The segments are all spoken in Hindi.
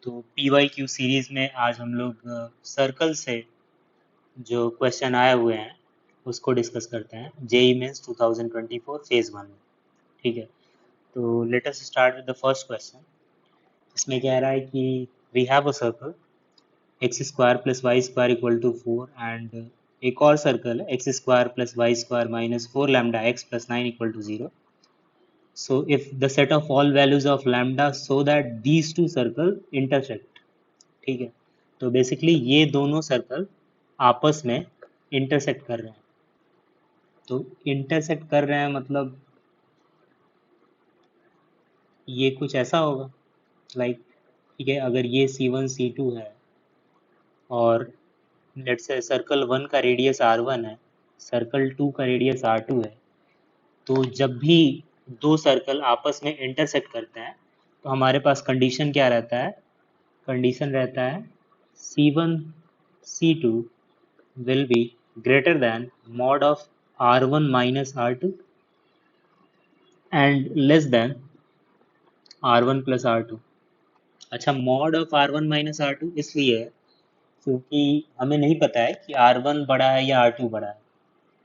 तो PYQ सीरीज़ में आज हम लोग सर्कल से जो क्वेश्चन आए हुए हैं उसको डिस्कस करते हैं जेई मेंस 2024 फेज 1 में। ठीक है, तो let us start with the first question. इसमें कह रहा है कि we have a circle x square plus y square equal to 4 and एक और सर्कल है x square plus y square minus 4 lambda x plus 9 equal to 0. So if the set of all values of lambda so that these two circle intersect. ठीक है, तो बेसिकली ये दोनों सर्कल आपस में इंटरसेक्ट कर रहे हैं। तो इंटरसेक्ट कर रहे हैं मतलब ये कुछ ऐसा होगा लाइक ठीक है, अगर ये C1 C2 है और लेट्स से सर्कल 1 का रेडियस R1 है, सर्कल 2 का रेडियस R2 है, तो जब भी दो सर्कल आपस में इंटरसेक्ट करते हैं तो हमारे पास कंडीशन क्या रहता है? कंडीशन रहता है C1 C2 will be greater than mod of R1 minus R2 and less than R1 plus R2. अच्छा, mod of R1 minus R2 इसलिए है क्योंकि हमें नहीं पता है कि R1 बड़ा है या R2 बड़ा है।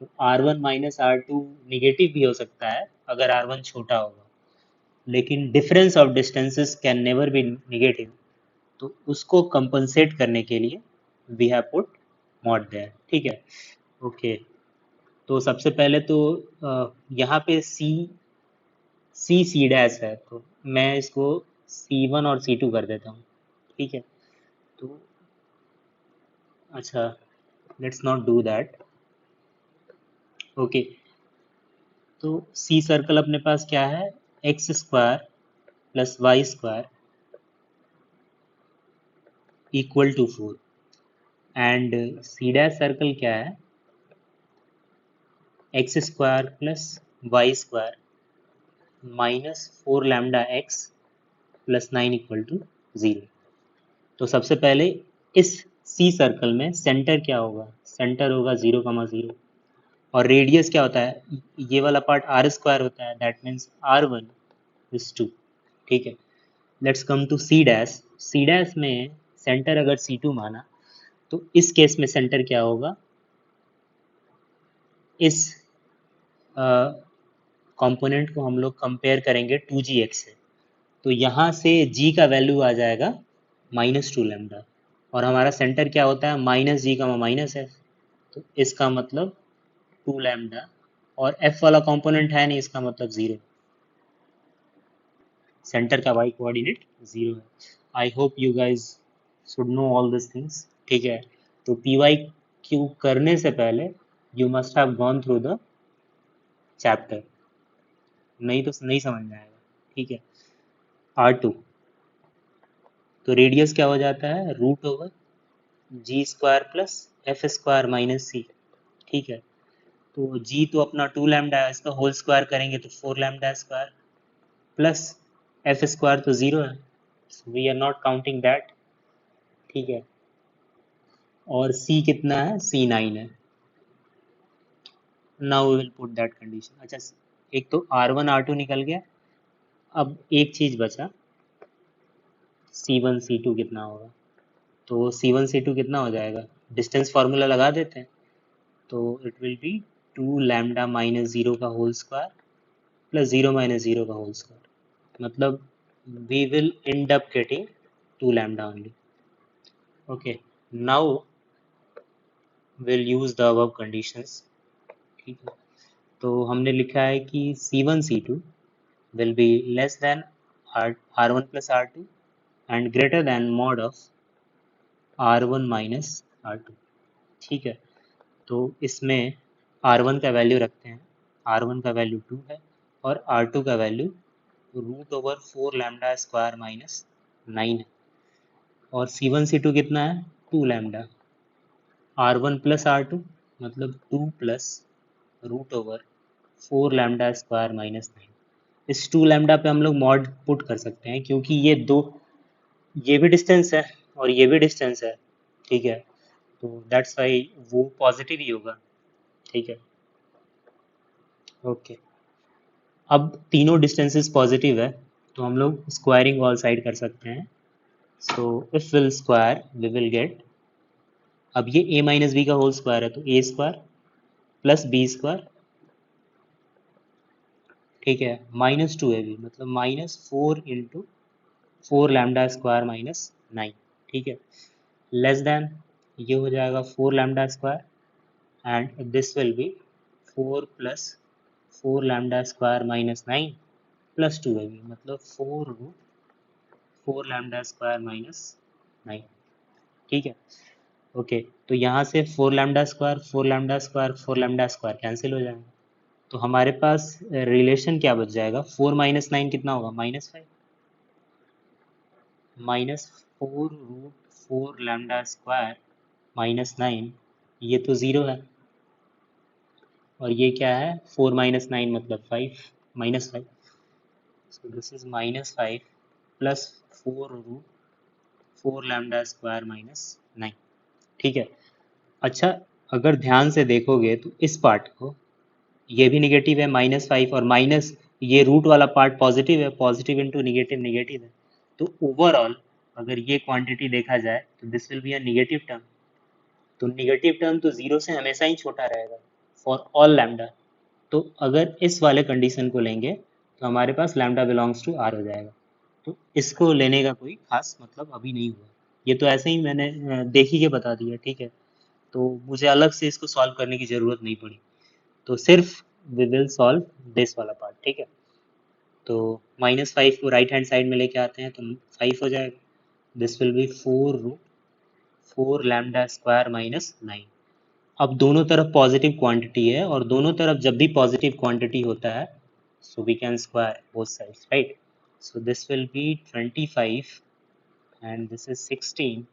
तो R1 माइनस R2 निगेटिव भी हो सकता है अगर R1 छोटा होगा, लेकिन difference of distances can never be negative. तो उसको कंपनसेट करने के लिए we have put mod there. ठीक है, ओके। तो सबसे पहले तो यहाँ पे सी डैश है, तो मैं इसको C1 और C2 कर देता हूँ। ठीक है, तो अच्छा, let's not do that. Okay, तो सी सर्कल अपने पास क्या है? X square plus y square equal to 4 and C dash circle क्या है? X square plus y square minus 4 lambda x plus 9 equal to 0। तो सबसे पहले इस सी सर्कल में सेंटर क्या होगा? सेंटर होगा 0,0 और रेडियस क्या होता है? ये वाला पार्ट आर स्क्वायर होता है, दैट मीन्स R1 इज 2। ठीक है, let's come to C dash. C dash में सेंटर अगर C2 माना तो इस केस में सेंटर क्या होगा? इस कंपोनेंट को हम लोग कंपेयर करेंगे 2gx से, तो यहाँ से g का वैल्यू आ जाएगा -2 लैम्डा और हमारा सेंटर क्या होता है? -g का -f। तो इसका मतलब 2 लैम्डा और f वाला कंपोनेंट है नहीं, इसका मतलब 0। सेंटर का y कोऑर्डिनेट 0 है। I hope you guys should know all this things. ठीक है, तो PYQ करने से पहले you must have gone through the chapter, नहीं तो नहीं समझ में आएगा। ठीक है, R2 तो रेडियस क्या हो जाता है? Root over G square plus F square minus C. ठीक है, तो जी तो अपना 2 लैम्डा है, इसका होल स्क्वायर करेंगे तो 4 lambda square plus F square तो 0 है, we are not counting that. ठीक है, और सी कितना है? C9 है। Now we will put that condition. अच्छा, एक तो R1 R2 निकल गया, अब एक चीज बचा, C1 C2 कितना होगा? तो C1 C2 कितना हो जाएगा? डिस्टेंस फार्मूला लगा देते हैं, तो it will be 2 lambda minus 0 का होल स्क्वायर प्लस 0 माइनस 0 का होल स्क्वायर, मतलब we will end up getting 2 lambda only. Okay, now we'll use the above conditions. ठीक है, तो हमने लिखा है कि C1 C2 will be less than R1 plus R2 and greater than mod of R1 minus R2। ठीक है, तो इसमें R1 का वैल्यू रखते हैं, R1 का वैल्यू 2 है और R2 का value root over 4 lambda square minus 9 है और C1 C2 कितना है? 2 लैम्डा। R1 प्लस R2 मतलब 2 plus root over 4 lambda square minus 9। इस 2 लैम्डा पे हम लोग मॉड पुट कर सकते हैं क्योंकि ये दो, ये भी डिस्टेंस है और ये भी डिस्टेंस है। ठीक है, तो दैट्स वाई वो पॉजिटिव ही होगा। ठीक है, ओके। अब तीनों डिस्टेंसेस पॉजिटिव है तो हम लोग स्क्वायरिंग ऑल साइड कर सकते हैं। So if will square we will get, अब ये a माइनस बी का होल स्क्वायर है तो a square plus B square, ठीक है, माइनस टू है भी, मतलब minus four into four lambda square minus nine, ठीक है, लेस देन, ये हो जाएगा four lambda square and this will be four plus four lambda square minus nine plus two है भी, मतलब four root four lambda square minus nine, ठीक है। ओके, तो यहाँ से four lambda square four lambda square four lambda square cancel हो जाएगा, तो हमारे पास रिलेशन क्या बच जाएगा, फोर माइनस नाइन कितना होगा, minus five, minus four root four lambda square minus nine, ये तो ज़ीरो है, और ये क्या है, फोर माइनस नाइन मतलब five, minus five, so this is minus five plus four root four lambda square minus nine, ठीक है। अच्छा, अगर ध्यान से देखोगे तो इस पार्ट को, ये भी निगेटिव है माइनस फाइव, और माइनस ये रूट वाला पार्ट पॉजिटिव है, पॉजिटिव इंटू निगेटिव निगेटिव है, तो ओवरऑल अगर ये क्वांटिटी देखा जाए तो this will be a negative term, तो निगेटिव टर्म तो जीरो से हमेशा ही छोटा रहेगा फॉर ऑल लैम्डा, तो अगर इस वाले कंडीशन को लेंगे तो हमारे पास लैम्डा बिलोंग्स टू आर हो जाएगा, तो इसको लेने का कोई खास मतलब अभी नहीं हुआ, ये तो ऐसे ही मैंने देख ही के बता दिया, ठीक है, तो मुझे अलग से इसको सॉल्व करने की ज़रूरत नहीं पड़ी, तो सिर्फ वी विल सॉल्व दिस वाला पार्ट, ठीक है। तो माइनस फाइव को राइट हैंड साइड में लेके आते हैं तो फाइव हो जाएगा, this will be four root four lambda square minus nine, अब दोनों तरफ पॉजिटिव क्वांटिटी है, और दोनों तरफ जब भी पॉजिटिव क्वांटिटी होता है so we can square both sides, right? So this will be 25 and this is 16,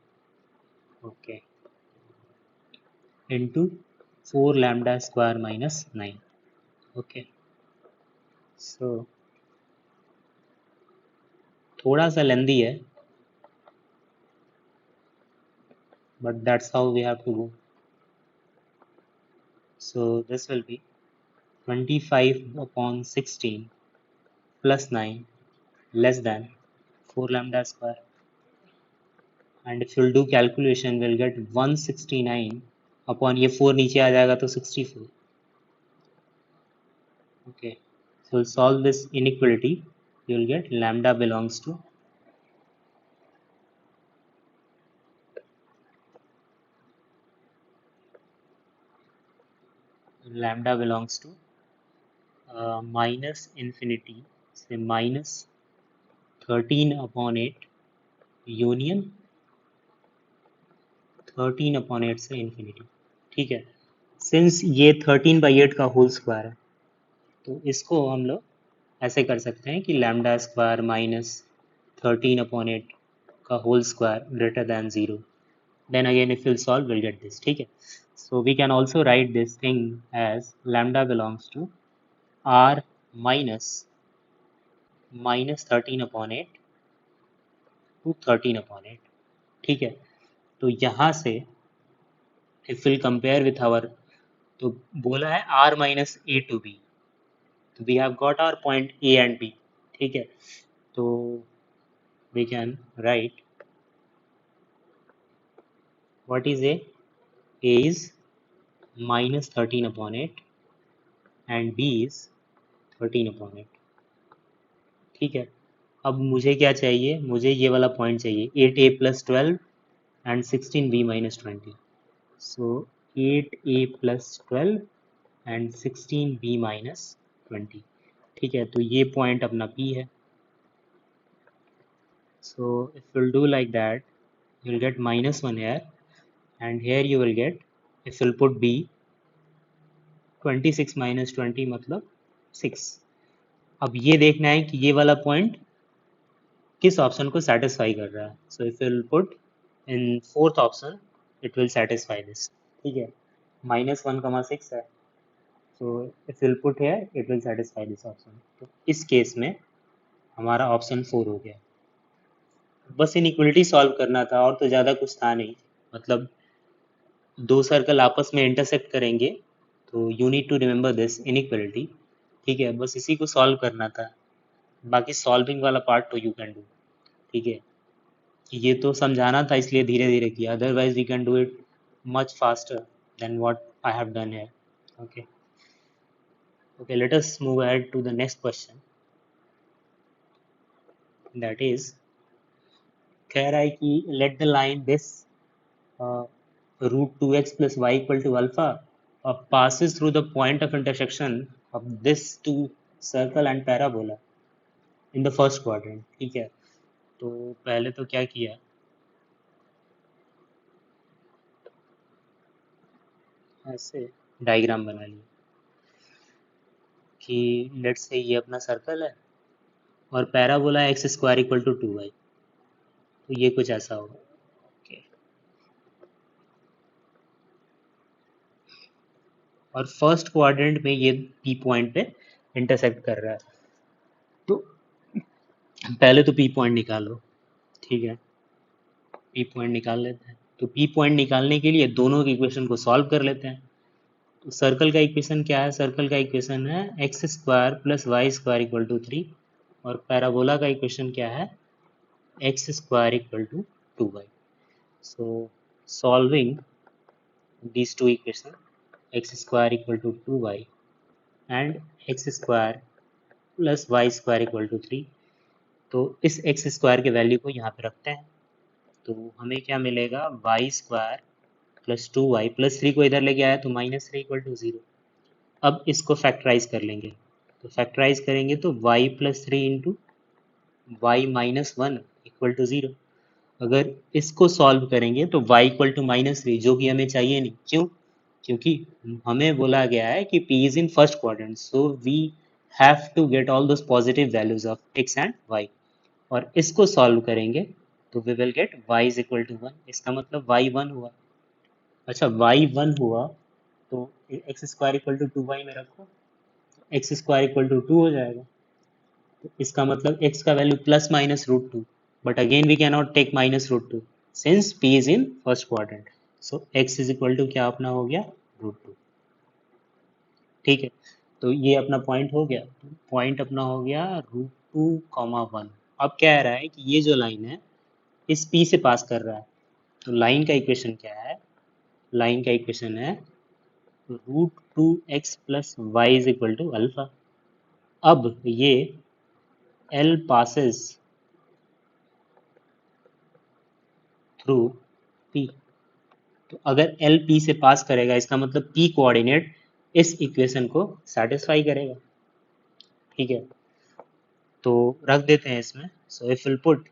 okay, into 4 lambda square minus 9, okay, so थोड़ा सा लेंदी है but that's how we have to go, so this will be 25 upon 16 plus 9 less than 4 lambda square, and if you'll do calculation we'll get 169 upon ये 4 नीचे आ जाएगा तो 64, okay, so we'll solve this inequality, you'll get lambda belongs to minus infinity से minus 13 upon 8 union 13 upon 8 से infinity, ठीक है, सिंस ये 13 बाई 8 का होल स्क्वायर है तो इसको हम लोग ऐसे कर सकते हैं कि लैम्डा स्क्वायर माइनस 13 अपॉन 8 का whole square greater than zero, then again if we'll solve we'll get this, ठीक है, so we can also write this thing as lambda belongs to r minus 13 upon 8 to 13 upon 8, ठीक है, तो यहाँ से if we'll compare with our, तो बोला है r minus a to b, तो we have got our point a and b, ठीक है, तो we can write what is a is minus 13 upon 8 and b is 13 upon 8, ठीक है, अब मुझे क्या चाहिए, मुझे ये वाला पॉइंट चाहिए, eight A plus twelve and sixteen B minus twenty, so eight A plus twelve and sixteen B minus twenty, ठीक है, तो ये पॉइंट अपना पी है, so if will do like that you will get minus 1 here and here you will get, if you'll put b 26 minus 20 मतलब 6, अब ये देखना है कि ये वाला पॉइंट किस ऑप्शन को सेटिस्फाई कर रहा है, so if will put in fourth option it will satisfy this, ठीक है, माइनस वन कमा सिक्स है, so if will put here it will satisfy this option, तो इस केस में हमारा ऑप्शन फोर हो गया, बस इनइक्वलिटी सॉल्व करना था और तो ज़्यादा कुछ था नहीं, मतलब दो सर्कल आपस में इंटरसेक्ट करेंगे तो you need to remember this inequality, ठीक है, बस इसी को सॉल्व करना था, बाकी सॉल्विंग वाला पार्ट तो यू कैन डू, ठीक है, ये तो समझाना था इसलिए धीरे धीरे किया, otherwise we can do it much faster than what I have done here. Okay. Okay, let us move ahead to the next question. That is, कह रहा है कि let the line this root 2x plus y equal to alpha passes through the point of intersection of this two circle and parabola in the first quadrant. ठीक है, तो पहले तो क्या किया, ऐसे डायग्राम बना लिया कि लेट्स से ये अपना सर्कल है और parabola x square equal to 2y, तो ये कुछ ऐसा होगा. Okay. और फर्स्ट क्वाड्रेंट में ये पी पॉइंट पे इंटरसेक्ट कर रहा है, तो पहले तो पी पॉइंट निकालो. ठीक है, पी पॉइंट निकाल लेते हैं. तो पी पॉइंट निकालने के लिए दोनों के इक्वेशन को सॉल्व कर लेते हैं. तो सर्कल का इक्वेशन क्या है, सर्कल का इक्वेशन है x square plus y square equal to 3, और पैराबोला का इक्वेशन क्या है, x square equal to 2y. So solving these two equation, x square equal to 2y and x square plus y square equal to 3. तो इस x स्क्वायर के वैल्यू को यहाँ पे रखते हैं, तो हमें क्या मिलेगा, Y square plus 2y plus 3 को इधर लेके आया तो माइनस 3 इक्वल टू 0. अब इसको फैक्टराइज कर लेंगे, तो फैक्टराइज करेंगे तो y plus 3 into y minus 1 equal to 0. अगर इसको सॉल्व करेंगे तो y इक्वल टू माइनस 3, जो कि हमें चाहिए नहीं. क्यों, क्योंकि हमें बोला गया है कि P is in first quadrant, so we have to get all those positive values of x and y. और इसको सॉल्व करेंगे तो we will get y is equal to 1. इसका मतलब y 1 हुआ. अच्छा, y 1 हुआ तो x square equal to 2y में रखो, एक्स स्क्वायर इक्वल टू 2 हो जाएगा. तो इसका मतलब x का value plus minus root 2, but again we can not take minus root 2 since p is in first quadrant. सो x इज इक्वल टू क्या अपना हो गया, रूट 2. ठीक है, तो ये अपना पॉइंट हो गया, पॉइंट अपना हो गया रूट 2, 1. अब क्या रहा है कि ये जो लाइन है इस P से पास कर रहा है, तो लाइन का इक्वेशन क्या है, लाइन का इक्वेशन है root 2x plus y is equal to alpha. अब ये L passes थ्रू P, तो अगर L P से पास करेगा इसका मतलब P कोऑर्डिनेट इस इक्वेशन को सेटिस्फाई करेगा. ठीक है, तो रख देते हैं इसमें. So if will put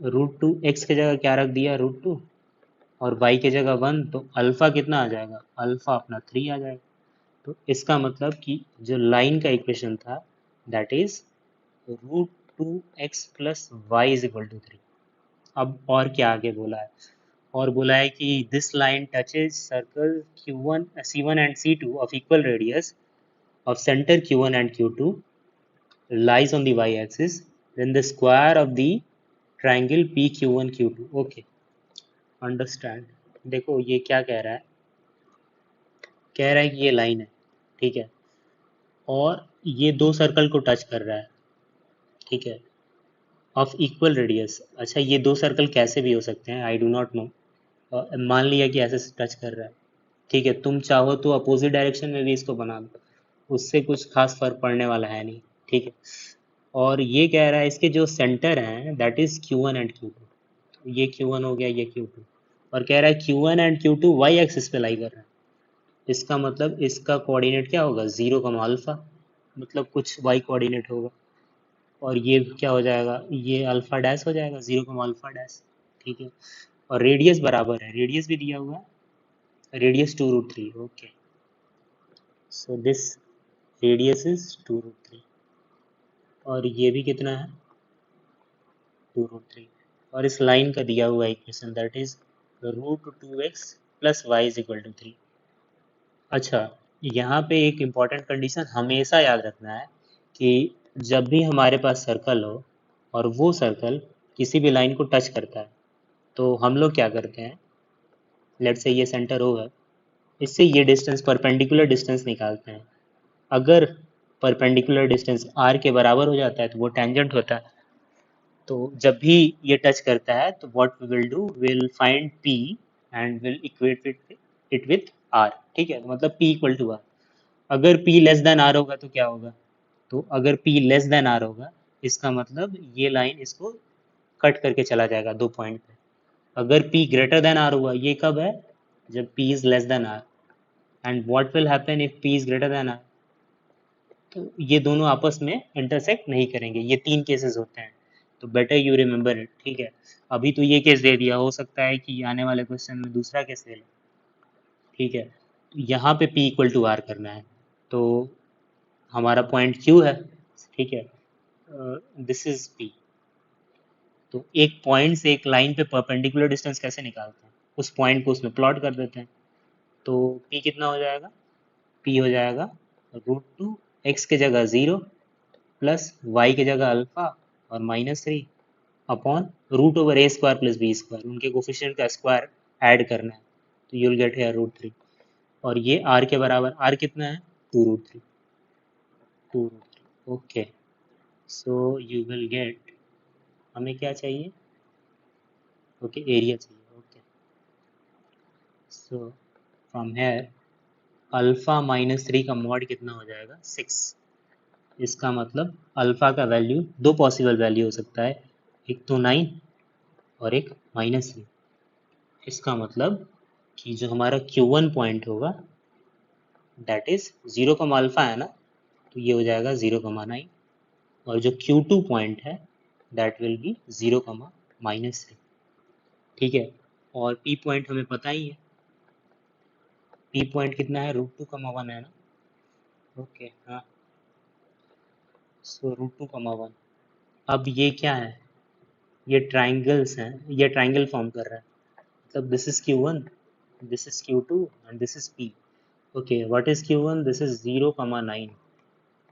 root 2x की जगह क्या रख दिया, रूट 2, और y की जगह 1, तो अल्फा कितना आ जाएगा, अल्फा अपना 3 आ जाएगा. तो इसका मतलब कि जो लाइन का इक्वेशन था that is root 2x plus y is equal to 3. अब और क्या आगे बोला है, और बोला है कि this line touches circle Q1 C1 and C2 of equal radius of center Q1 and Q2 lies on the y-axis, then the square of the triangle PQ1 Q2. Okay, understand. देखो ये क्या कह रहा है, कह रहा है कि ये लाइन है, ठीक है, और ये दो सर्कल को टच कर रहा है. ठीक है, ऑफ इक्वल रेडियस. अच्छा, ये दो सर्कल कैसे भी हो सकते हैं, आई डू नॉट नो. मान लिया कि ऐसे टच कर रहा है. ठीक है, तुम चाहो तो अपोजिट डायरेक्शन में भी इसको बना दो, उससे कुछ खास फर्क पड़ने वाला है नहीं. ठीक है, और ये कह रहा है इसके जो सेंटर हैं that is Q1 and Q2. ये Q1 हो गया, ये Q2, और कह रहा है Q1 and Q2 Y axis पे लाई कर रहा है. इसका मतलब इसका कोऑर्डिनेट क्या होगा, 0 कमा अल्फा, मतलब कुछ वाई कोऑर्डिनेट होगा. और ये क्या हो जाएगा, ये अल्फा डैश हो जाएगा, 0 कमा अल्फा डैश. ठीक है, और रेडियस बराबर है, रेडियस भी दिया हुआ है, radius 2√3. Okay, so this radius is 2√3, और ये भी कितना है, 2√3. और इस लाइन का दिया हुआ equation that is root 2x plus y is equal to 3. अच्छा, यहाँ पे एक इम्पॉर्टेंट कंडीशन हमेशा याद रखना है कि जब भी हमारे पास सर्कल हो और वो सर्कल किसी भी लाइन को टच करता है, तो हम लोग क्या करते हैं, लेट्स से ये सेंटर O है, इससे ये डिस्टेंस परपेंडिकुलर डिस्टेंस निकालते हैं. अगर परपेंडिकुलर डिस्टेंस r के बराबर हो जाता है तो वो टेंजेंट होता है. तो जब भी ये टच करता है तो what we will do, will find P and will equate it with R. ठीक है, तो मतलब पी इक्वल टू आर। अगर पी लेस देन आर होगा तो क्या होगा, तो अगर पी लेस देन आर होगा इसका मतलब ये लाइन इसको कट करके चला जाएगा दो पॉइंट पे। अगर P ग्रेटर देन R हुआ, ये कब है, जब P is less than R। And what will happen if P is greater than R, तो ये दोनों आपस में इंटरसेक्ट नहीं करेंगे। ये तीन केसेस होते हैं, तो बेटर यू रिमेंबर इट। ठीक है, अभी तो ये केस दे दिया, हो सकता है कि आने वाले क्वेश्चन में दूसरा केस ले ले। ठीक है, तो यहाँ पे P इक्वल टू R करना है, तो हमारा पॉइंट Q है। ठीक है, दिस इज P। तो एक पॉइंट से एक लाइन पे परपेंडिकुलर डिस्टेंस कैसे निकालते हैं, उस पॉइंट को उसमें प्लॉट कर देते हैं। तो P कितना हो जाएगा, P हो जाएगा √2, x के जगह 0 प्लस y के जगह अल्फा और -3 अपॉन √/a² प्लस b², उनके कोफिशिएंट का स्क्वायर ऐड करना है, तो यू विल गेट हियर √3। और ये r के बराबर, r कितना है 2√3, 2√3। Okay, so you will gate, हमें क्या चाहिए, ओके एरिया चाहिए। Okay, so from here alpha -3 का मॉड कितना हो जाएगा 6। इसका मतलब अल्फा का वैल्यू दो पॉसिबल वैल्यू हो सकता है, एक तो 9 और एक -3। इसका मतलब कि जो हमारा Q1 पॉइंट होगा दैट इज 0, अल्फा है ना, तो ये हो जाएगा 0,9। और जो Q2 पॉइंट है दैट विल बी 0, -3। ठीक है, और P पॉइंट हमें पता ही है, P पॉइंट कितना है √2,1 है ना। ओके हाँ, सो √2,1। अब ये क्या है, ये ट्राइंगल्स हैं, ये ट्राइंगल फॉर्म कर रहा है, मतलब this is Q1, this is Q2 and this is P। Okay, what is Q1, this is 0,9,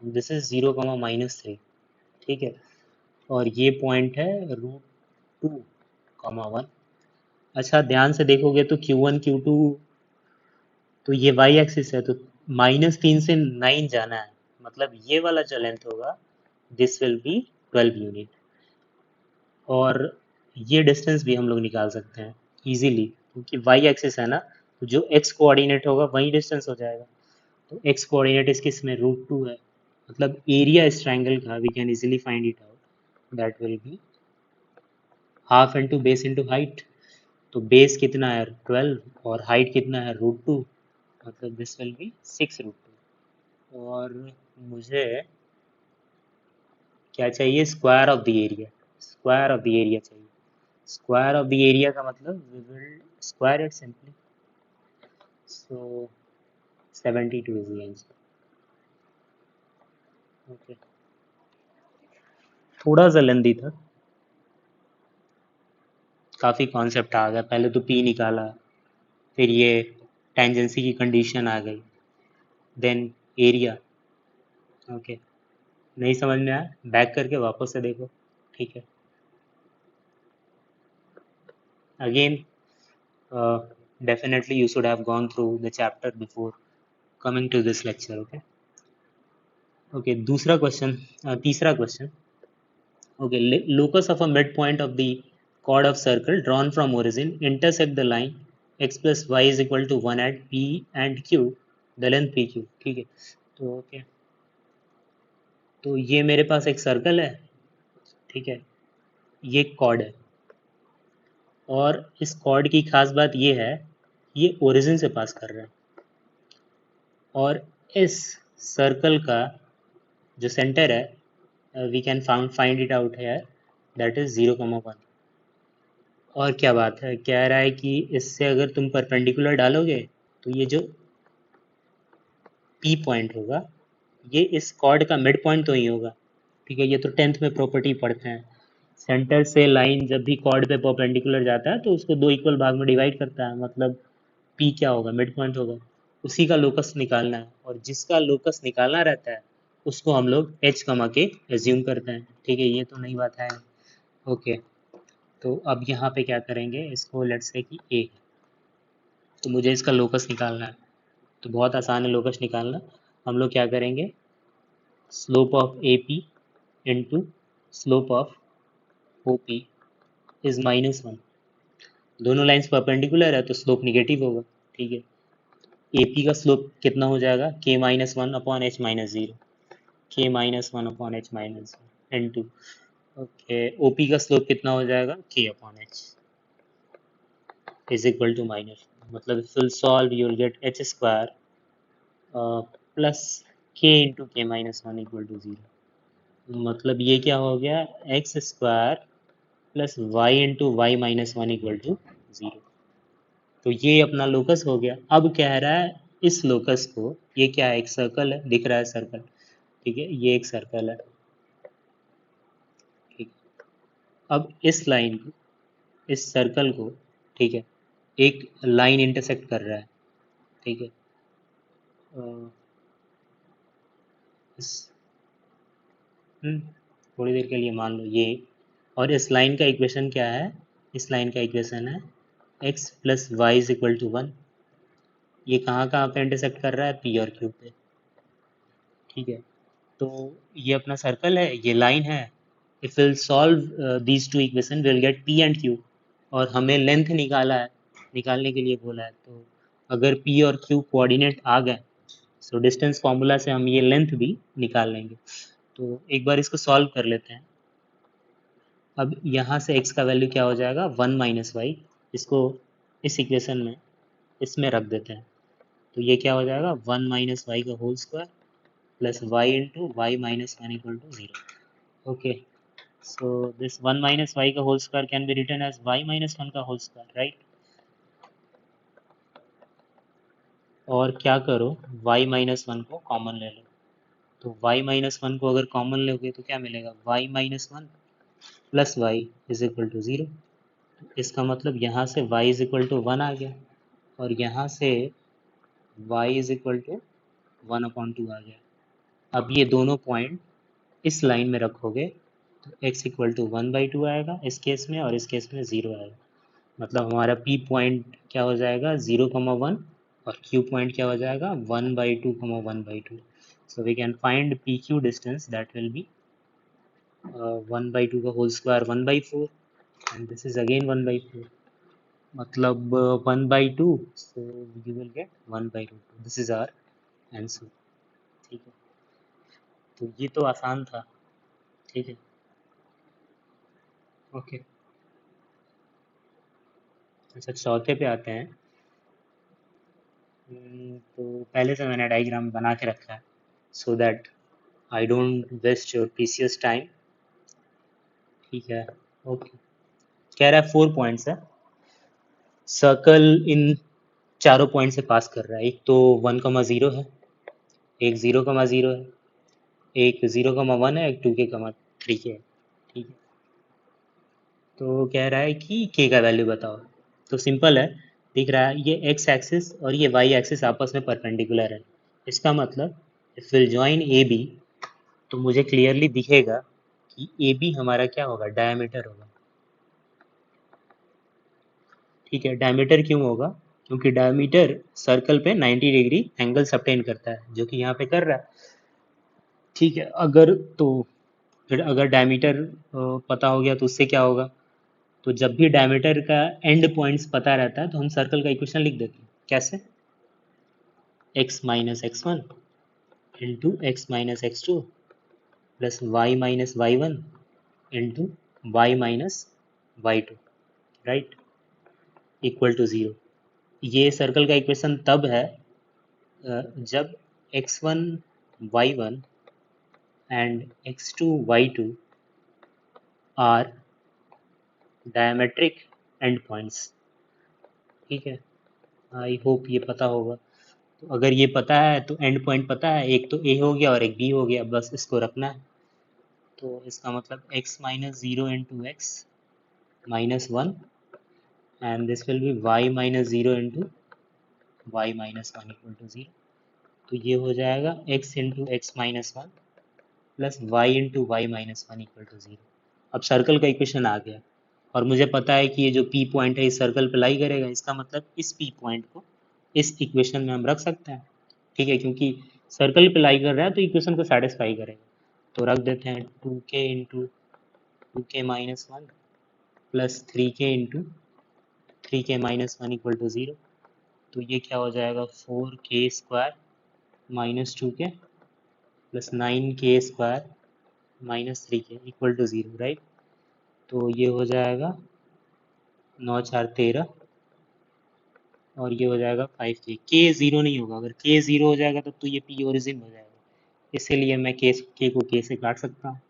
this is 0,-3। ठीक है, और ये पॉइंट है √2,1। अच्छा ध्यान से देखोगे तो Q1 Q2, तो ये y एक्सिस है, तो -3 से 9 जाना है, मतलब ये वाला जो लेंथ होगा दिस विल बी 12 यूनिट। और ये डिस्टेंस भी हम लोग निकाल सकते हैं इजीली, क्योंकि y एक्सिस है ना, तो जो x कोऑर्डिनेट होगा वही डिस्टेंस हो जाएगा। तो x कोऑर्डिनेट इसके इसमें √2 है, मतलब एरिया इस ट्रायंगल का we can easily find it out, that will be half into base into height. तो बेस कितना है 12 और हाइट कितना है √2, मतलब दिस विल बी 6√2। और मुझे क्या चाहिए, square of the area, square of the area चाहिए। स्क्वायर ऑफ द एरिया का मतलब we will square it simply, so 72 is the answer. Okay, थोड़ा सा लेंदी था, काफ़ी कॉन्सेप्ट आ गया, पहले तो पी निकाला, फिर ये टेंजेंसी की कंडीशन आ गई, देन एरिया। ओके, नहीं समझ में आया बैक करके वापस से देखो। ठीक है, again definitely you should have gone through the chapter before coming to this lecture। okay, okay, दूसरा क्वेश्चन, तीसरा question. okay, locus of a midpoint of the chord of circle drawn from origin intersect the line x plus y is equal to 1 at p and q, the length pq। ठीक है, तो ओके, तो ये मेरे पास एक सर्कल है। ठीक है, ये कॉर्ड है, और इस कॉर्ड की खास बात ये है, ये ओरिजिन से पास कर रहा है, और इस सर्कल का जो सेंटर है we can find it out है, दैट इज 0,1। और क्या बात है, कह रहा है कि इससे अगर तुम परपेंडिकुलर डालोगे तो ये जो P पॉइंट होगा ये इस कॉर्ड का मिड पॉइंट तो ही होगा। ठीक है, ये तो 10th में प्रॉपर्टी पढ़ते हैं, सेंटर से लाइन जब भी कॉर्ड पे परपेंडिकुलर जाता है तो उसको दो इक्वल भाग में डिवाइड करता है, मतलब P क्या होगा, मिड पॉइंट होगा, उसी का लोकस निकालना है, और जिसका लोकस निकालना रहता है उसको हम लोग h कमा के एज्यूम करते हैं। ठीक है, ये तो नई बात है। ओके, तो अब यहाँ पे क्या करेंगे, इसको लेट्स से कि a, तो मुझे इसका लोकस निकालना है, तो बहुत आसान है लोकस निकालना। हम लोग क्या करेंगे, slope of A P into slope of O P is -1, दोनों लाइंस परपेंडिकुलर है तो स्लोप निगेटिव होगा, ठीक है। ए पी का स्लोप कितना हो जाएगा, k-1/h-0, k-1/h n2। Okay, O P का स्लोप कितना हो जाएगा, k/h is equal to minus, मतलब if will solve you will get h square plus k into k-1 equal to 0। मतलब ये क्या हो गया, X square plus Y into y-1 equal to 0। तो ये अपना लोकस हो गया। अब कह रहा है इस लोकस को, ये क्या है, एक सर्कल है, दिख रहा है सर्कल, ठीक है, ये एक सर्कल है, ठीक। अब इस लाइन को, इस सर्कल को, ठीक है, एक लाइन इंटरसेक्ट कर रहा है, ठीक है, इस थोड़ी देर के लिए मान लो ये, और इस लाइन का इक्वेशन क्या है, इस लाइन का इक्वेशन है x plus y is equal to 1। ये कहाँ कहाँ पे इंटरसेक्ट कर रहा है, p और q पे, ठीक है। तो ये अपना सर्कल है, ये लाइन है। If will solve these two equation will get p and q, और हमें लेंथ निकाला है, निकालने के लिए बोला है। तो अगर p और q कोऑर्डिनेट आ गए, सो डिस्टेंस फार्मूला से हम ये लेंथ भी निकाल लेंगे। तो एक बार इसको सॉल्व कर लेते हैं। अब यहाँ से x का वैल्यू क्या हो जाएगा, 1-y, इसको इस इक्वेशन में इसमें रख देते हैं। तो ये क्या हो जाएगा, 1-y का whole square plus y into y-1 equal to 0। Okay, so this 1-y का whole square can be written as y-1 का होल स्क्वायर, राइट। और क्या करो, y-1 को कॉमन ले लो। तो y-1 को अगर कॉमन लोगे तो क्या मिलेगा, y-1 plus y is equal to 0। इसका मतलब यहाँ से y इज इक्वल टू 1 आ गया, और यहाँ से y इज इक्वल टू 1/2 आ गया। अब ये दोनों पॉइंट इस लाइन में रखोगे तो x इक्वल टू 1/2 आएगा इस केस में, और इस केस में 0 आएगा। मतलब हमारा p पॉइंट क्या हो जाएगा, 0,1, और q पॉइंट क्या हो जाएगा, 1/2, 1/2। So we can find P Q distance, that will be 1/2 का whole square 1/4, and this is again 1/4, मतलब 1/2, so you will get 1/2। This is our answer, ठीक है। तो ये तो आसान था, ठीक है, ओके। अच्छा, चौथे पे आते हैं। तो पहले से मैंने डायग्राम बना के रखा है, so that I don't waste your precious time, ठीक है, ओके। कह रहा है 4 पॉइंट्स है, सर्कल इन चारों पॉइंट से पास कर रहा है। एक तो 1,0 है, एक 0,0 है, एक 0,1 है, एक 2,3 है, ठीक है। तो कह रहा है कि k का वैल्यू बताओ। तो सिंपल है, दिख रहा है ये x एक्सिस और ये y एक्सिस आपस में परपेंडिकुलर है। इसका मतलब if will join A B, तो मुझे क्लियरली दिखेगा कि ए बी हमारा क्या होगा, डायमीटर होगा, ठीक है। डायमीटर क्यों होगा, क्योंकि डायमीटर सर्कल पे 90 डिग्री एंगल सबटेन करता है, जो कि यहाँ पे कर रहा है, ठीक है। अगर तो फिर अगर डायमीटर पता हो गया तो उससे क्या होगा, तो जब भी डायमीटर का एंड पॉइंट्स पता रहता है तो हम सर्कल का इक्वेशन लिख देते हैं, कैसे, x minus x1 into x minus x2 plus y minus y1 into y minus y2, right, equal to 0। ये सर्कल का इक्वेशन तब है जब x1 y1 and x2 y2 are diametric end points, ठीक है। आई होप ये पता होगा। तो अगर ये पता है तो एंड पॉइंट पता है, एक तो ए हो गया और एक बी हो गया, बस इसको रखना है। तो इसका मतलब x minus 0 into x minus 1, and this will be y minus 0 into y minus 1 equal to 0। तो ये हो जाएगा x into x minus 1 plus Y into y minus 1 equal to 0। अब सर्कल का इक्वेशन आ गया, और मुझे पता है कि ये जो p पॉइंट है इस सर्कल पे लाई करेगा। इसका मतलब इस p पॉइंट को इस इक्वेशन में हम रख सकते हैं, ठीक है, क्योंकि सर्कल पे लाई कर रहा है तो इक्वेशन को सेटिस्फाई करेगा। तो रख देते हैं 2k into 2k minus one plus 3k into 3k minus one equal to 0। तो ये क्या हो जाएगा 4k square minus 2k plus 9k square minus 3k equal to 0, right. तो ये हो जाएगा 9 4 13 और ये हो जाएगा 5k। k ज़ीरो नहीं होगा, अगर k ज़ीरो हो जाएगा तब तो ये p ओरिजिन हो जाएगा, इसीलिए मैं k को k से काट सकता हूँ।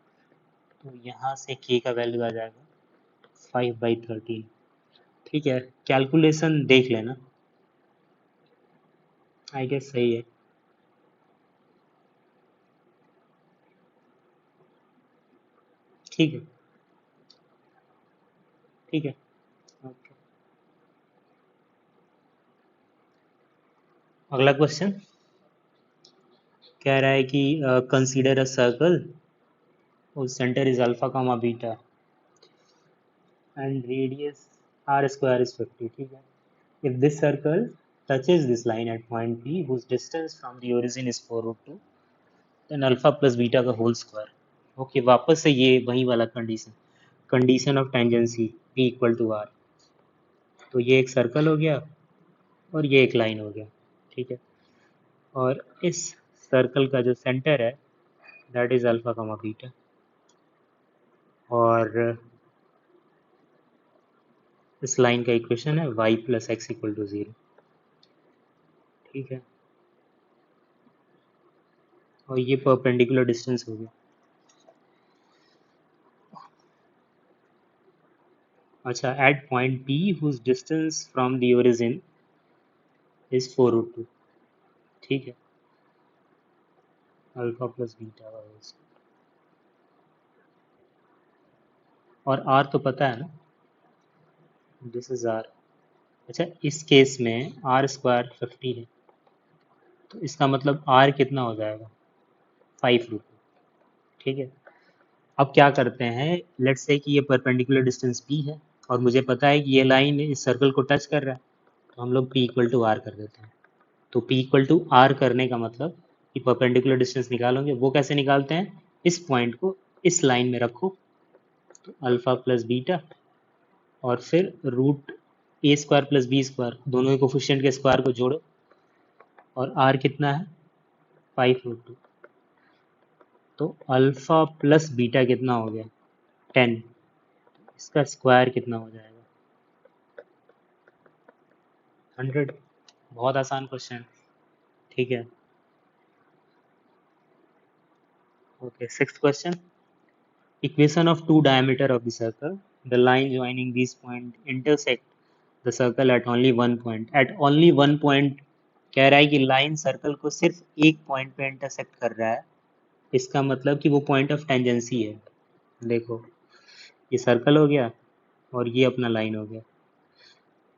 तो यहाँ से k का वैल्यू आ जाएगा 5/13। ठीक है, कैलकुलेशन देख लेना, आई गेस सही है। ठीक है, ठीक है, ओके। अगला क्वेश्चन कह रहा है कि consider a circle whose center is alpha comma beta and radius r square is 50। ठीक है, if this circle touches this line at point P whose distance from the origin is 4√2 then alpha plus beta का होल स्क्वायर। ओके, वापस से ये वही वाला condition, condition of tangency P equal to R. तो ये एक सर्कल हो गया और ये एक लाइन हो गया। ठीक है, और इस सर्कल का जो सेंटर है that is alpha comma beta, और इस लाइन का इक्वेशन है y plus x equal to 0। ठीक है, और ये परपेंडिकुलर डिस्टेंस हो गया। अच्छा, at point P whose distance from the origin is 4√2। ठीक है, अल्फा प्लस बीटा का होल स्क्वायर, और r तो पता है ना, दिस इज r। अच्छा, इस केस में r स्क्वायर 50 है, तो इसका मतलब r कितना हो जाएगा 5√2। ठीक है, अब क्या करते हैं, लेट्स से कि ये परपेंडिकुलर डिस्टेंस p है और मुझे पता है कि ये लाइन इस सर्कल को टच कर रहा है, तो हम लोग p इक्वल टू आर कर देते हैं। तो p इक्वल टू आर करने का मतलब कि परपेंडिकुलर डिस्टेंस निकालोगे, वो कैसे निकालते हैं, इस पॉइंट को इस लाइन में रखो, तो अल्फा प्लस बीटा और फिर रूट ए स्क्वायर प्लस बी स्क्वायर, दोनों के कोफिशिएंट के स्क्वायर को जोड़ो, और r कितना है 5√2। तो अल्फा प्लस बीटा कितना हो गया 10, इसका स्क्वायर कितना हो जाएगा 100। बहुत आसान क्वेश्चन। ठीक है, okay. Sixth question, equation of two diameter of the circle, the line joining this point intersect the circle at only one point. At only one point कह रहा है कि लाइन सर्कल को सिर्फ एक पॉइंट पे इंटरसेक्ट कर रहा है, इसका मतलब कि वो पॉइंट ऑफ टेंजेंसी है। देखो, ये सर्कल हो गया और ये अपना लाइन हो गया।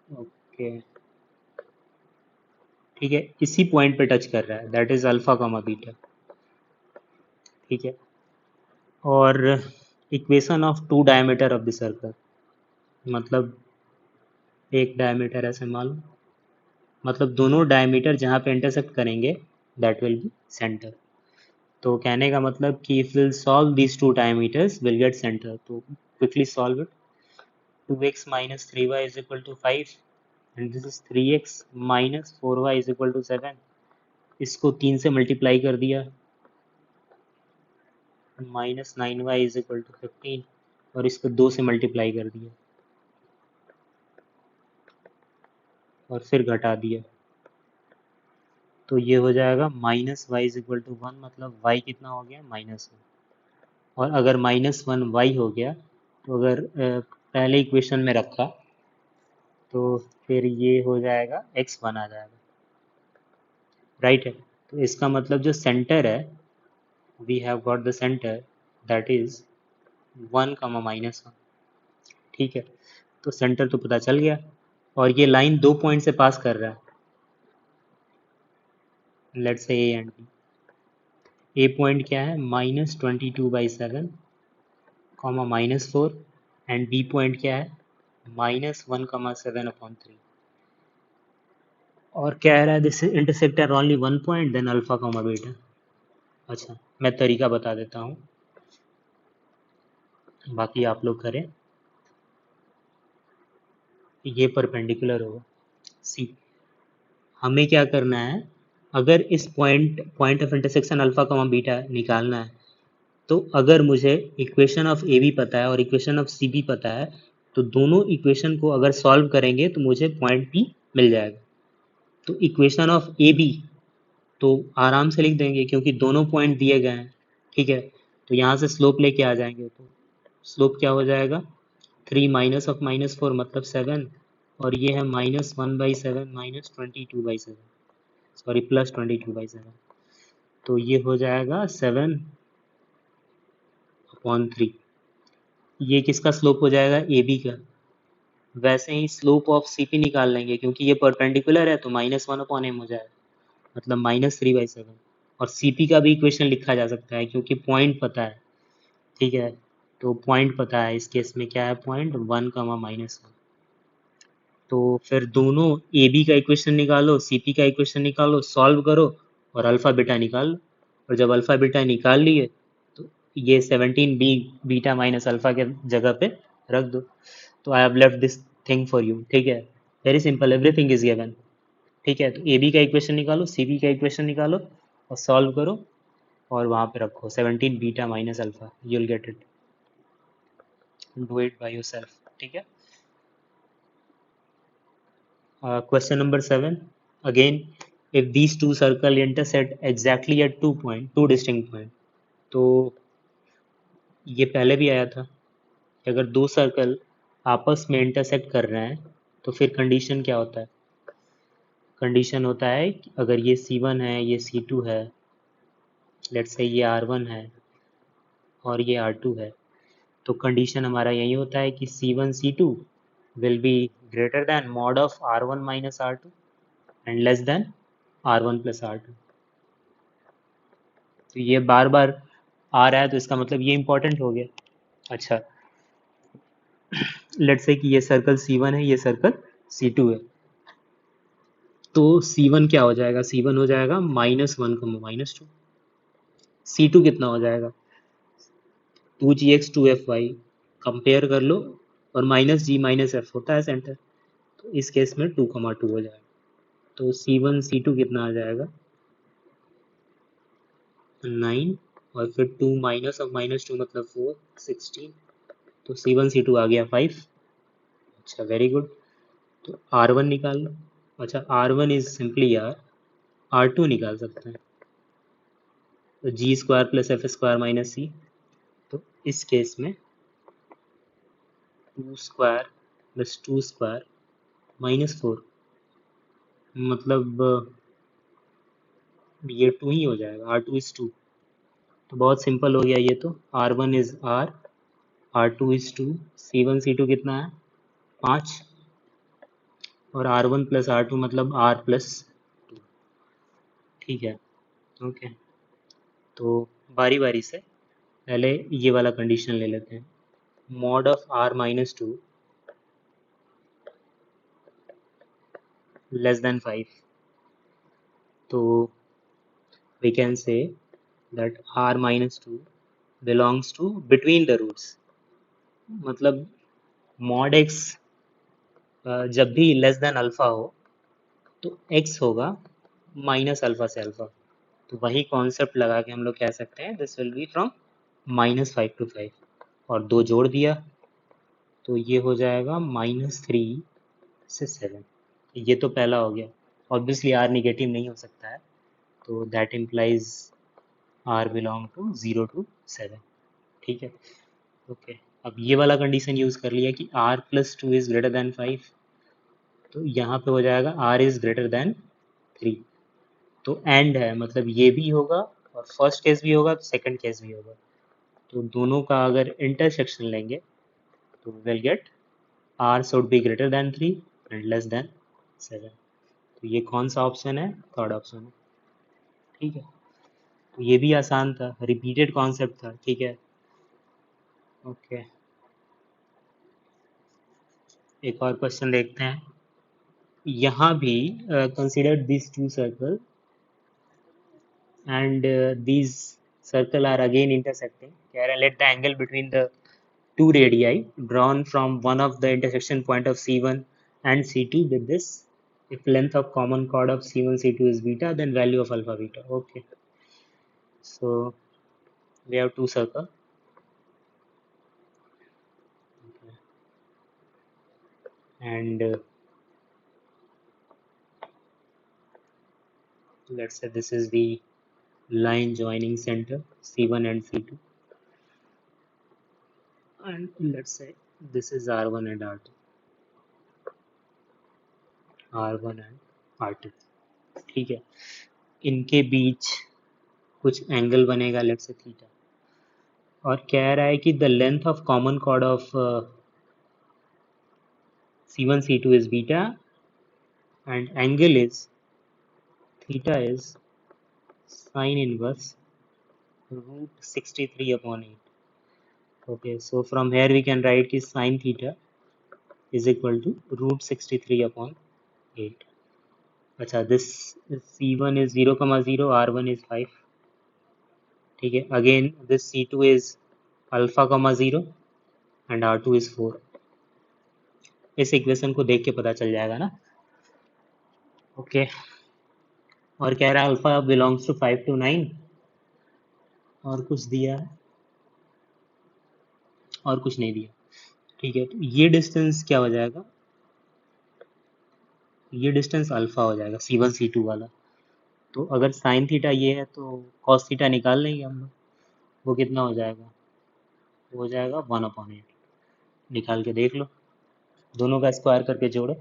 ओके, ठीक है, इसी पॉइंट पे टच कर रहा है, that is alpha comma beta. ठीक है, और equation of two diameter of the circle, मतलब एक डायमीटर ऐसे मान लो, मतलब दोनों डायमीटर जहाँ पे इंटरसेक्ट करेंगे दैट विल बी सेंटर। तो कहने का मतलब कि if will solve these two diameters will get centre. तो quickly solve it, 2x minus 3y is equal to 5 and this is 3x minus 4y is equal to 7। इसको 3 से मल्टीप्लाई कर दिया, minus 9y is equal to 15, और इसको 2 से मल्टीप्लाई कर दिया और फिर घटा दिया, तो ये हो जाएगा minus y is equal to 1, मतलब y कितना हो गया -1। और अगर -1y हो गया, तो अगर पहले इक्वेशन में रखा तो फिर ये हो जाएगा x1 आ जाएगा, राइट है। तो इसका मतलब जो सेंटर है, we have got the center that is 1, -1। ठीक है, तो सेंटर तो पता चल गया, और ये लाइन 2 पॉइंट से पास कर रहा है, let's say A and B. A point क्या है -22/7, -4, एंड बी पॉइंट क्या है -1, 7/3। और कह रहा है this intersect at only one point then alpha comma beta. अच्छा, मैं तरीका बता देता हूँ। बाकी आप लोग करें। ये परपेंडिकुलर होगा सी। हमें क्या करना है, अगर इस point of intersection alpha comma beta निकालना है, तो अगर मुझे इक्वेशन ऑफ ए बी पता है और इक्वेशन ऑफ सी बी पता है, तो दोनों इक्वेशन को अगर सॉल्व करेंगे तो मुझे पॉइंट पी मिल जाएगा। तो इक्वेशन ऑफ ए बी तो आराम से लिख देंगे क्योंकि दोनों पॉइंट दिए गए हैं, ठीक है। तो यहाँ से स्लोप लेके आ जाएंगे, तो स्लोप क्या हो जाएगा, 3 - (-4) मतलब 7, और ये है -1/7 -22/7, सॉरी +22/7, तो ये हो जाएगा 7/3। ये किसका स्लोप हो जाएगा, ए बी का। वैसे ही स्लोप ऑफ सी पी निकाल लेंगे क्योंकि ये परपेंडिकुलर है, तो -1/m हो जाएगा, मतलब -3/7। और सी पी का भी इक्वेशन लिखा जा सकता है क्योंकि पॉइंट पता है, ठीक है। तो पॉइंट पता है, इस केस में क्या है, पॉइंट 1, -1। तो फिर दोनों ए बी का इक्वेशन निकालो, सी पी का इक्वेशन निकालो, सॉल्व करो और अल्फ़ा बीटा निकाल लो। और जब अल्फ़ा बीटा निकाल लिए तो ये 17 बी बीटा माइनस अल्फ़ा के जगह पे रख दो। तो I have left this thing for you, ठीक है। Very simple, everything is given, ठीक है। तो ए बी का इक्वेशन निकालो, सी बी का इक्वेशन निकालो और सॉल्व करो और वहाँ पे रखो 17 beta minus alpha, you will get it. Do it by yourself, ठीक है। Question number 7. Again, if these two circles intersect exactly at two distinct point, तो ये पहले भी आया था कि अगर दो सर्कल आपस में इंटरसेक्ट कर रहे हैं तो फिर कंडीशन क्या होता है। कंडीशन होता है कि अगर ये C1 है, ये C2 है, लेट्स से ये R1 है और ये R2 है, तो कंडीशन हमारा यही होता है कि C1 C2 will be greater than mod of R1 minus R2 and less than R1 plus R2। तो ये बार बार आ रहा है तो इसका मतलब ये इंपॉर्टेंट हो गया। अच्छा, लेट्स से कि ये सर्कल C1 है, ये सर्कल C2 है, तो C1 क्या हो जाएगा, C1 हो जाएगा -1, -2। C2 कितना हो जाएगा, 2gx 2fy, कंपेयर कर लो, और -g - f होता है सेंटर, तो इस केस में 2, 2 हो जाएगा। तो C1 C2 कितना आ जाएगा, 9, और फिर 2 माइनस ऑफ -2 मतलब 4, 16, तो C1 C2 आ गया 5। अच्छा, वेरी गुड। तो R1 निकाल लो। अच्छा, R1 इज सिंपली यार R2 निकाल सकते हैं, तो g² + f² - c। तो इस केस में 2² + 2² -4, मतलब ये 2 ही हो जाएगा, R2 इज 2। तो बहुत सिंपल हो गया ये, तो R1 is R, R2 is 2, C1 C2 कितना है 5, और R1 + R2 मतलब R + 2, ठीक है। ओके, तो बारी बारी से पहले ये वाला कंडीशन ले लेते हैं, mod of R - 2 less than 5। तो we can say that R - 2 belongs to between the roots, मतलब mod x जब भी लेस देन अल्फा हो तो x होगा माइनस अल्फा से अल्फा। तो वही कॉन्सेप्ट लगा के हम लोग कह सकते हैं this will B from -5 to 5, और 2 जोड़ दिया तो ये हो जाएगा -3 से 7। ये तो पहला हो गया। ऑब्वियसली R निगेटिव नहीं हो सकता है, तो that implies R belong to 0 to 7, ठीक है। ओके, अब ये वाला कंडीशन यूज़ कर लिया कि R + 2 इज़ ग्रेटर देन 5, तो यहाँ पे हो जाएगा R इज़ ग्रेटर देन 3। तो एंड है, मतलब ये भी होगा और फर्स्ट केस भी होगा, सेकंड केस भी होगा। तो दोनों का अगर इंटरसेक्शन लेंगे तो will get R should be greater then 3 and less than 7। तो ये कौन सा ऑप्शन है, थर्ड ऑप्शन है, ठीक है। तो ये भी आसान था, रिपीटेड कॉन्सेप्ट था, ठीक है। ओके, एक और क्वेश्चन देखते हैं। यहाँ भी consider this two circle and these circle are again intersecting, कह रहे हैं let the angle between the two radii drawn from one of the intersection point of C1 and C2 with this. If length of common chord of C1, C2 is beta, then value of alpha beta. Okay. So we have two circles. Okay. And let's say this is the line joining center C1 and C2. And let's say this is R1 and R2. R1 and R2. ठीक है, इनके बीच कुछ एंगल बनेगा, लेट्स से थीटा, और कह रहा है कि the length of common chord of C1 C2 is beta and angle is theta is sine inverse root 63 upon 8. Okay, so from here we can write ki sine theta is equal to root 63 upon 8. अच्छा, this C1 is 0, 0, R1 is 5. ठीक है, again this C2 is alpha, 0 and R2 is 4. इस इक्वेशन को देख के पता चल जाएगा ना. ओके, और कह रहा है अल्फा बिलोंग्स टू 5 to 9 और कुछ दिया है और कुछ नहीं दिया. ठीक है, तो ये डिस्टेंस क्या हो जाएगा, ये डिस्टेंस अल्फा हो जाएगा C1 C2 वाला. तो अगर साइन थीटा ये है तो कॉस थीटा निकाल लेंगे हम लोग. वो कितना हो जाएगा, वो हो जाएगा 1/8. निकाल के देख लो, दोनों का स्क्वायर करके जोड़ो.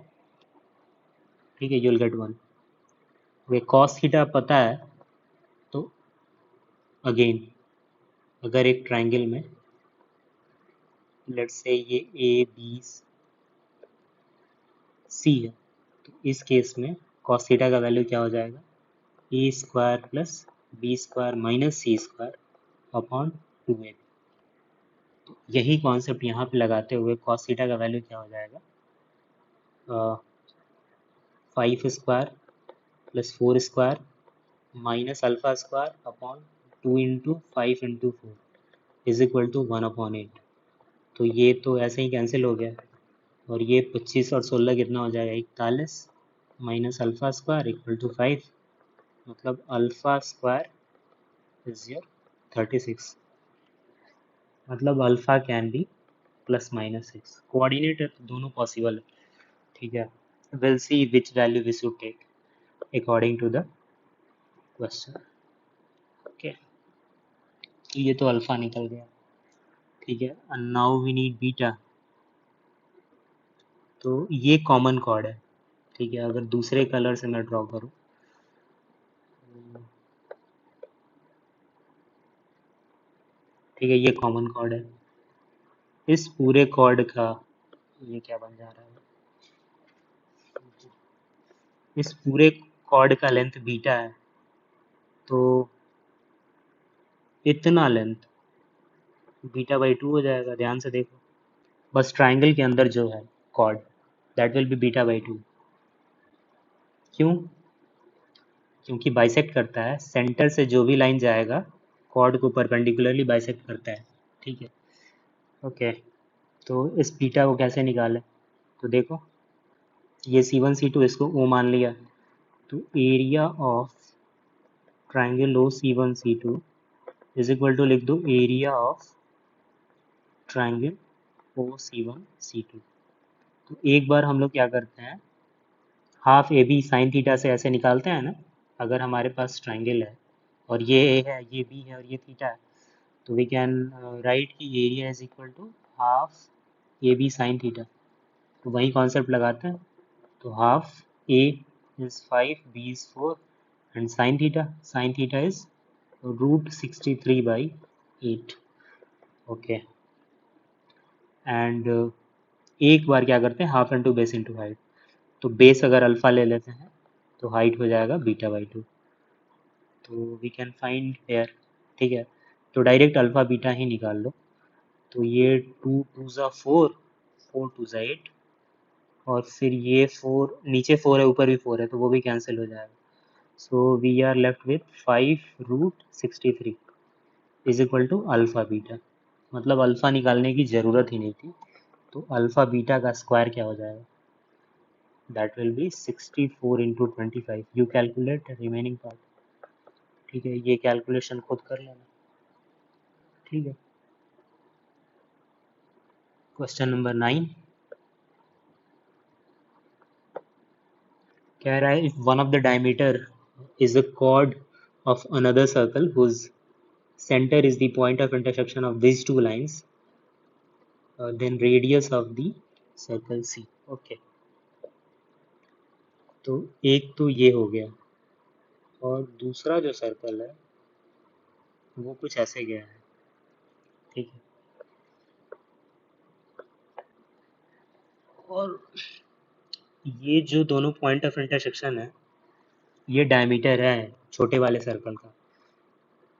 ठीक है, यूल गेट 1. वे कॉस थीटा पता है, तो अगेन अगर एक ट्राइंगल में लेट्स से ये ए बी सी है, तो इस केस में कॉस थीटा का वैल्यू क्या हो जाएगा, A square plus B square minus C square upon 2ab. तो यही कॉन्सेप्ट यहाँ पे लगाते हुए कॉस थीटा का वैल्यू क्या हो जाएगा, 5 square plus 4 square minus alpha square upon 2 into 5 into 4 is equal to 1/8. तो ये तो ऐसे ही कैंसिल हो गया, और ये 25 और 16 कितना हो जाएगा, 41 minus alpha square equal to 5, मतलब अल्फा स्क्वायर इज योर 36. मतलब alpha can be plus minus 6. Coordinate है तो दोनों पॉसिबल है. ठीक है, will see which value we should take according to the question. Okay, तो ये तो अल्फा निकल गया. ठीक है, and now we need beta. तो ये कॉमन कॉर्ड है. ठीक है, अगर दूसरे कलर से मैं ड्रॉ करूँ, ठीक है, ये कॉमन कॉर्ड है. इस पूरे कॉर्ड का ये क्या बन जा रहा है, इस पूरे कॉर्ड का लेंथ बीटा है, तो इतना लेंथ बीटा बाई 2 हो जाएगा. ध्यान से देखो, बस ट्राइंगल के अंदर जो है chord that will be beta by 2. क्यों, क्योंकि बाइसेक्ट करता है, सेंटर से जो भी लाइन जाएगा कॉर्ड को परपेंडिकुलरली बाइसेक्ट करता है. ठीक है, ओके. तो इस बीटा को कैसे निकालें, तो देखो ये C1 C2 इसको O मान लिया, तो area of triangle OC1 C2 is equal to लिख दो area of triangle OC1 C2. तो एक बार हम लोग क्या करते हैं, half a b sine theta से ऐसे निकालते हैं ना. अगर हमारे पास ट्राइंगल है और ये ए है, ये बी है और ये थीटा है, तो वी कैन राइट की area is equal to half a b sine theta. तो वही कॉन्सेप्ट लगाते हैं. तो half a is 5, b is 4 and sine theta is root 63/8. Okay, and एक बार क्या करते हैं, half into base into height. तो बेस अगर अल्फा ले लेते हैं तो हाइट हो जाएगा बीटा बाई 2. तो वी कैन फाइंड हेयर. ठीक है, तो डायरेक्ट अल्फा बीटा ही निकाल लो. तो ये 2 2 ज़ा 4, 4 2 ज़ा 8, और फिर ये 4 नीचे 4 है ऊपर भी 4 है, तो वो भी कैंसिल हो जाएगा. So we are left with 5 root 63 is equal to alpha beta. मतलब अल्फ़ा निकालने की ज़रूरत ही नहीं थी। तो अल्फ़ा बीटा का स्क्वायर क्या हो जाएगा? That will B 64 into 25। You calculate remaining part. ठीक है, ये कैलकुलेशन खुद कर लेना। ठीक है, क्वेश्चन नंबर 9 कह रहा है if one of the diameter is a chord of another circle whose center is the point of intersection of these two lines, then radius of the circle C. Okay, तो एक तो ये हो गया, और दूसरा जो सर्कल है वो कुछ ऐसे गया है। ठीक है, और ये जो दोनों पॉइंट ऑफ इंटरसेक्शन है, ये डायमीटर है छोटे वाले सर्कल का।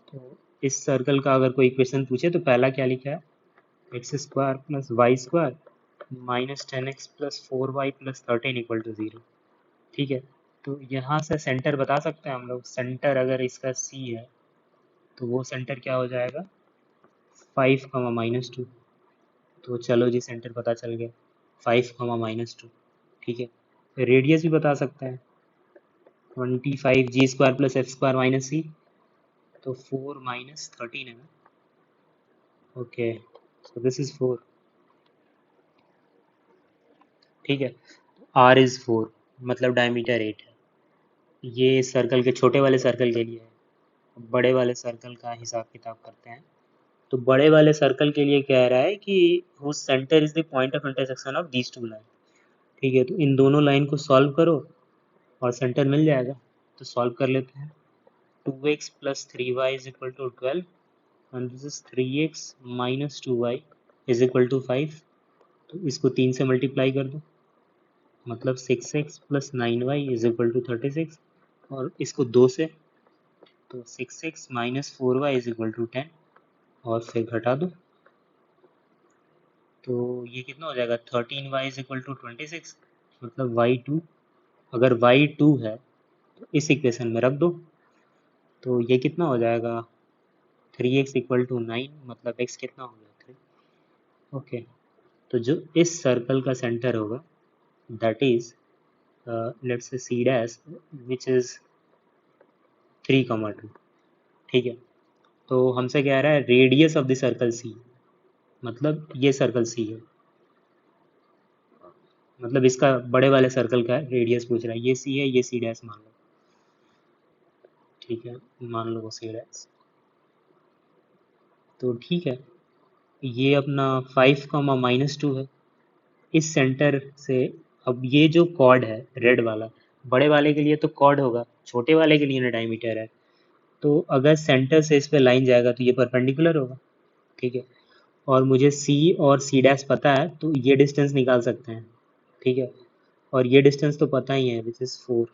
तो इस सर्कल का अगर कोई इक्वेशन पूछे तो पहला क्या लिखा है? X square plus y square minus 10x plus 4y plus 13 equal to 0। ठीक है, तो यहाँ से सेंटर बता सकते हैं हम लोग। सेंटर अगर इसका C है तो वो सेंटर क्या हो जाएगा? 5, -2। तो चलो जी, सेंटर पता चल गया, 5, -2। ठीक है, रेडियस भी बता सकते हैं, 25g² plus F square minus C, तो 4 - 13 है ना। Okay, so this is 4। ठीक है, आर इज 4, मतलब डायमीटर 8 है। ये सर्कल के छोटे वाले सर्कल के लिए है। बड़े वाले सर्कल का हिसाब किताब करते हैं। तो बड़े वाले सर्कल के लिए कह रहा है कि whose centre is the point of intersection of these two line. ठीक है, तो इन दोनों लाइन को सॉल्व करो और सेंटर मिल जाएगा। तो सॉल्व कर लेते हैं। 2x plus 3y is equal to 12 and this is 3x minus 2y is equal to 5। तो इसको 3 से मल्टीप्लाई कर दो, मतलब 6x plus 9y is equal to 36। और इसको 2 से, तो 6x minus 4y is equal to 10, और फिर घटा दो। तो ये कितना हो जाएगा? 13y इज इक्वल टू 26, मतलब y2। अगर y2 है तो इस इक्वेशन में रख दो। तो ये कितना हो जाएगा? 3x इक्वल टू 9, मतलब x कितना हो गया? 3। ओके, तो जो इस सर्कल का सेंटर होगा that is let's say C dash which is 3, 2। ठीक है, तो हमसे कह रहा है radius of the circle C, मतलब ये सर्कल C है, मतलब इसका बड़े वाले सर्कल का रेडियस पूछ रहा है। ये C है, ये C डैश मान लो। ठीक है, मान लो वो C डैश। तो ठीक है, ये अपना 5, -2 है इस सेंटर से। अब ये जो कॉर्ड है रेड वाला, बड़े वाले के लिए तो कॉर्ड होगा, छोटे वाले के लिए ना डायमीटर है। तो अगर सेंटर से इस पे लाइन जाएगा तो ये परपेंडिकुलर होगा। ठीक है, और मुझे C और C डैश पता है, तो ये डिस्टेंस निकाल सकते हैं। ठीक है, और ये डिस्टेंस तो पता ही है विच इज़ 4।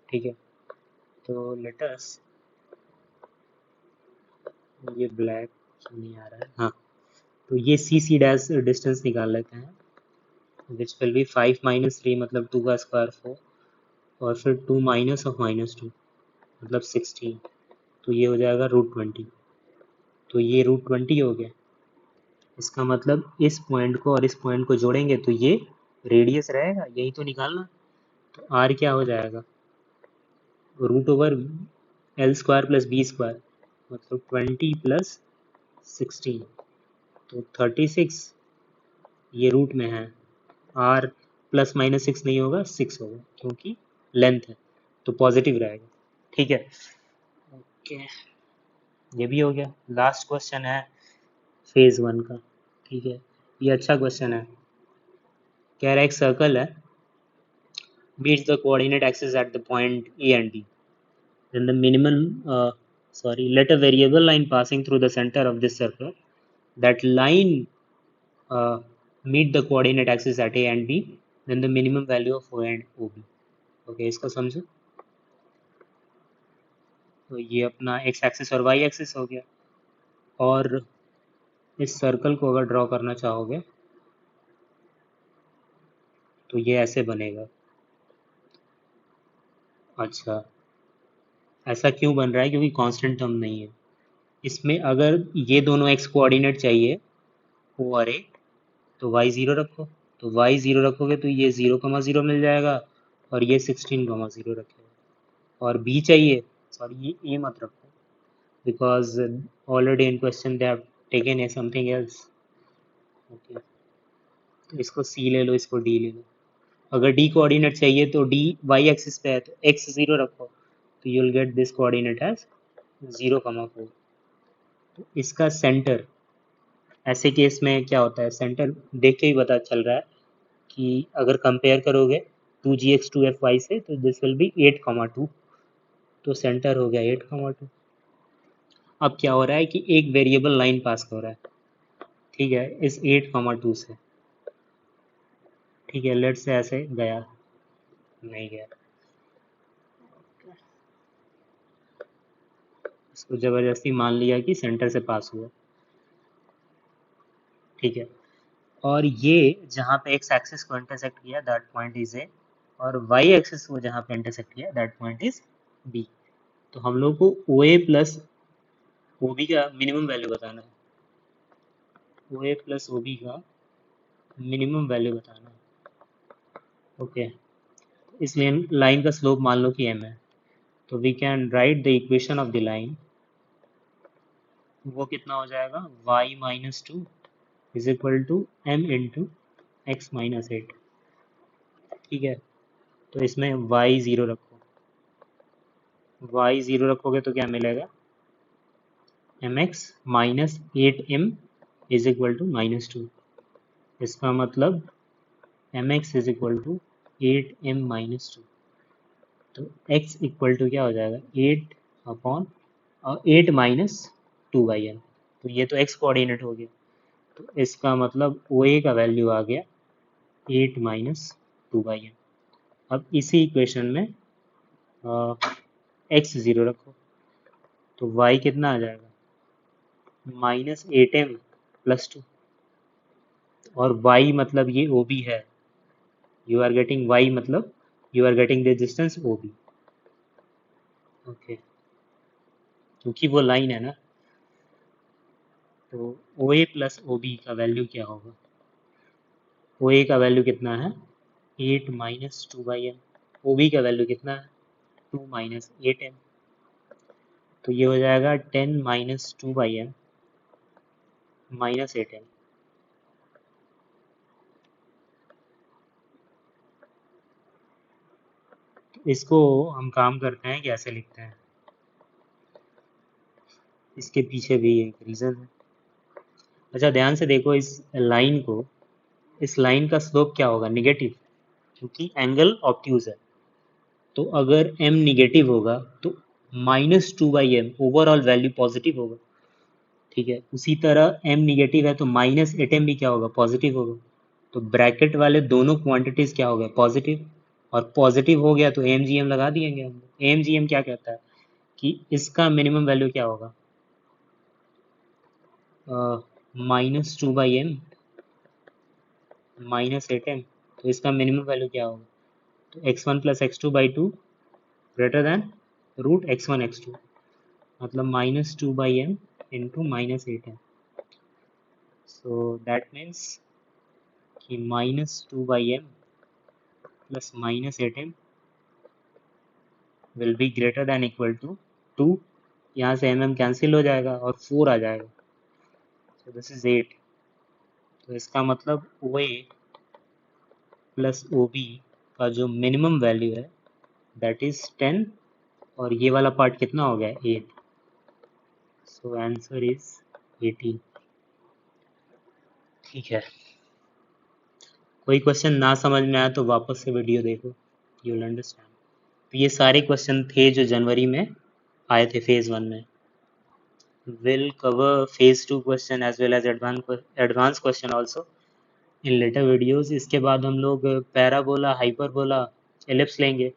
ठीक है, तो लेट अस, ये ब्लैक नहीं आ रहा है, हाँ, तो ये C डैश डिस्टेंस निकाल लेते हैं विच विल बी 5 - 3, मतलब 2 का स्क्वायर 4, और फिर 2 माइनस ऑफ -2, मतलब 16। तो ये हो जाएगा √20। तो ये √20 हो गया। इसका मतलब इस पॉइंट को और इस पॉइंट को जोड़ेंगे तो ये रेडियस रहेगा, यही तो निकालना। तो आर क्या हो जाएगा? √L² प्लस B², मतलब 20 प्लस 16, तो 36। ये रूट में है, आर प्लस माइनस 6 नहीं होगा, 6 होगा, क्योंकि लेंथ है तो पॉजिटिव रहेगा। ठीक है, ओके, ये भी हो गया। लास्ट क्वेश्चन है फेज 1 का। ठीक है, ये अच्छा क्वेश्चन है। कह रहा है एक सर्कल है meets the coordinate axis at the point A and B, then the minimum let a variable line passing through the center of this circle, that line uh, meet the coordinate axis at A and B, then the minimum value of O and OB। Okay, इसको समझो। तो ये अपना x एक्सिस और y एक्सिस हो गया, और इस सर्कल को अगर ड्रॉ करना चाहोगे तो ये ऐसे बनेगा। अच्छा, ऐसा क्यों बन रहा है? क्योंकि कांस्टेंट टर्म नहीं है इसमें। अगर ये दोनों x कोऑर्डिनेट चाहिए ओवर 8, तो y 0 रखो, तो y 0 रखोगे तो ये 0,0 मिल जाएगा और ये 16,0 रखेगा। और b चाहिए, सॉरी ये a मत रखो, because already in question they have taken a something else. Okay, तो इसको c ले लो, इसको d ले लो। अगर d कोऑर्डिनेट चाहिए तो d y एक्सिस पे है तो x 0 रखो, तो you will get this coordinate as 0,4। तो इसका सेंटर, ऐसे केस में क्या होता है, सेंटर देख के ही पता चल रहा है कि अगर कंपेयर करोगे 2gx 2fy से तो दिस विल बी 8,2, तो सेंटर हो गया 8,2। अब क्या हो रहा है कि एक वेरिएबल लाइन पास हो रहा है, ठीक है, इस 8,2 से, ठीक है, लेट से ऐसे गया, नहीं गया, इसको जबरदस्ती मान लिया कि सेंटर से पास हुआ, ठीक है। और ये जहाँ पे एक्स एक्सिस को इंटरसेक्ट किया दैट पॉइंट इज ए, और वाई एक्सिस को जहाँ पे इंटरसेक्ट किया दैट पॉइंट इज बी। तो हम लोग को ओ ए प्लस ओ बी का मिनिमम वैल्यू बताना है, ओ ए प्लस ओ बी का मिनिमम वैल्यू बताना है। ओके, इसलिए लाइन का स्लोप मान लो कि m है, तो we can write the equation of the line, वो कितना हो जाएगा, y minus 2 is equal to m into x minus 8, ठीक है। तो इसमें y 0 रखो, y 0 रखोगे तो क्या मिलेगा, mx minus 8m is equal to minus 2। इसका मतलब mx is equal to 8m minus 2, तो x इक्वल टू क्या हो जाएगा, 8 अपॉन 8 माइनस 2/n, तो ये तो x कोऑर्डिनेट हो गया, तो इसका मतलब OA का वैल्यू आ गया 8 माइनस 2/n। अब इसी इक्वेशन में x 0 रखो, तो y कितना आ जाएगा, माइनस 8m प्लस 2, और y मतलब ये OB है, यू आर गेटिंग y मतलब you are getting the distance OB। Okay, क्योंकि वो लाइन है ना, तो OA प्लस OB का वैल्यू क्या होगा, OA का वैल्यू कितना है, 8 माइनस 2/n, OB का वैल्यू कितना है, 2 माइनस 8m, तो ये हो जाएगा 10 माइनस 2/n माइनस 8m। इसको हम काम करते हैं, कैसे लिखते हैं, इसके पीछे भी एक रीज़न है। अच्छा ध्यान से देखो इस लाइन को, इस लाइन का स्लोप क्या होगा, निगेटिव, क्योंकि एंगल ऑब्ट्यूज है, तो अगर m निगेटिव होगा तो minus 2/m overall value positive होगा, ठीक है। उसी तरह m निगेटिव है तो माइनस 8m भी क्या होगा, पॉजिटिव होगा, तो ब्रैकेट वाले दोनों क्वांटिटीज क्या हो गए, पॉजिटिव, और पॉजिटिव हो गया तो एम जी एम लगा दिएंगे हम। एम जी एम क्या कहता है कि इसका मिनिमम वैल्यू क्या होगा, माइनस 2/m माइनस 8m, तो इसका मिनिमम वैल्यू क्या होगा, तो x1 plus x2/2 greater than root x1 x2, मतलब minus 2/m into minus 8m, so that means कि minus 2/m plus minus 8m will be greater than equal to 2, यहाँ से mm कैंसिल हो जाएगा और 4 आ जाएगा, so this is 8। तो इसका मतलब OA प्लस OB का जो मिनिमम वैल्यू है दैट इज 10, और ये वाला पार्ट कितना हो गया, 8, सो आंसर इज 18। ठीक है, कोई क्वेश्चन ना समझ में आया तो वापस से वीडियो देखो, यू विल अंडरस्टैंड। तो ये सारे क्वेश्चन थे जो जनवरी में आए थे फेज 1 में। Will cover phase 2 question as well as advance question also in later videos. इसके बाद हम लोग पैराबोला, हाइपरबोला, एलिप्स लेंगे,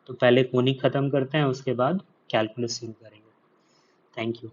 तो पहले कोनिक ख़त्म करते हैं, उसके बाद कैलकुलस शुरू करेंगे। Thank you.